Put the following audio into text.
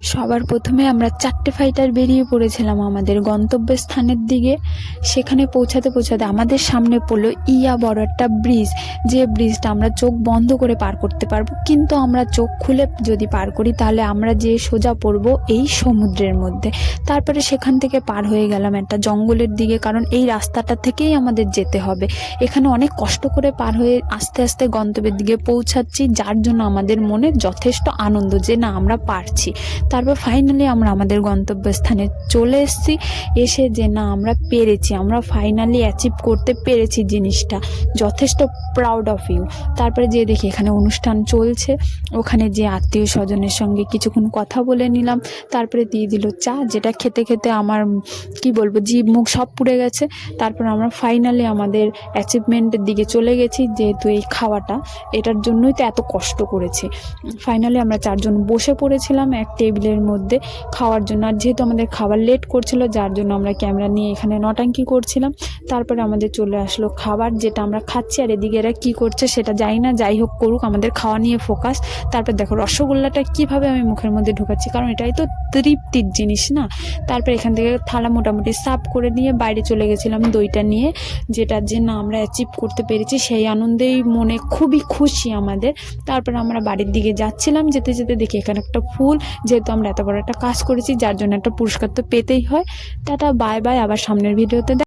সবার প্রথমে আমরা 4টে ফাইটার বেরিয়ে পড়েছিলাম আমাদের গন্তব্যস্থানের দিকে। সেখানে পৌঁছাতে পৌঁছাতে আমাদের সামনে পড়লো ইয়া বড় একটা ব্রিজ, যে ব্রিজটা আমরা চোখ বন্ধ করে পার করতে পারবো, কিন্তু আমরা চোখ খুলে যদি পার করি তাহলে আমরা যে সোজা পড়বো এই সমুদ্রের মধ্যে। তারপরে সেখান থেকে পার হয়ে গেলাম একটা জঙ্গলের দিকে, কারণ এই রাস্তাটা থেকেই আমাদের যেতে হবে। এখানে অনেক কষ্ট করে পার হয়ে আস্তে আস্তে গন্তব্যের দিকে পৌঁছাচ্ছি, যার জন্য আমাদের মনে যথেষ্ট আনন্দ যে না আমরা পারছি। তারপর ফাইনালি আমরা আমাদের গন্তব্যস্থানে চলে এসেছি, এসে যে না আমরা পেরেছি, আমরা ফাইনালি অ্যাচিভ করতে পেরেছি জিনিসটা, যথেষ্ট প্রাউড অফ ইউ। তারপরে যে দেখি এখানে অনুষ্ঠান চলছে, ওখানে যে আত্মীয় স্বজনের সঙ্গে কিছুক্ষণ কথা বলে নিলাম। তারপরে দিয়ে দিল চা, যেটা খেতে খেতে আমার কি বলবো জিভ মুখ সব পুড়ে গেছে। তারপর আমরা ফাইনালি আমাদের অ্যাচিভমেন্টের দিকে চলে গেছি, যেহেতু এই খাওয়াটা এটার জন্যই তো এত কষ্ট করেছি। ফাইনালি আমরা 4 জন বসে পড়েছিলাম এক টেবিলের মধ্যে খাওয়ার জন্য। আর যেহেতু আমাদের খাবার লেট করছিল, যার জন্য আমরা ক্যামেরা নিয়ে এখানে নটাঙ্কি করছিলাম। তারপরে আমাদের চলে আসলো খাবার, যেটা আমরা খাচ্ছি, আর এদিকে এরা কী করছে সেটা জানি না, যাই হোক করুক, আমাদের খাওয়া নিয়ে ফোকাস। তারপর দেখো রসগোল্লাটা কীভাবে আমি মুখের মধ্যে ঢুকাচ্ছি, কারণ এটাই তো তৃপ্তির জিনিস না। তারপর এখান থেকে থালা মোটামুটি সাফ করে নিয়ে বাইরে চলে গেছিলাম দইটা নিয়ে, যেটা যে না আমরা অ্যাচিভ করতে পেরেছি সেই আনন্দেই মনে খুবই খুশি আমাদের। তারপর আমরা বাড়ির দিকে যাচ্ছিলাম, যেতে যেতে দেখি এখানে একটা ফুল, যেহেতু আমরা এত বড় একটা কাজ করেছি যার জন্য একটা পুরস্কার তো পেতেই হয়। টাটা বাই বাই, আবার সামনের ভিডিওতে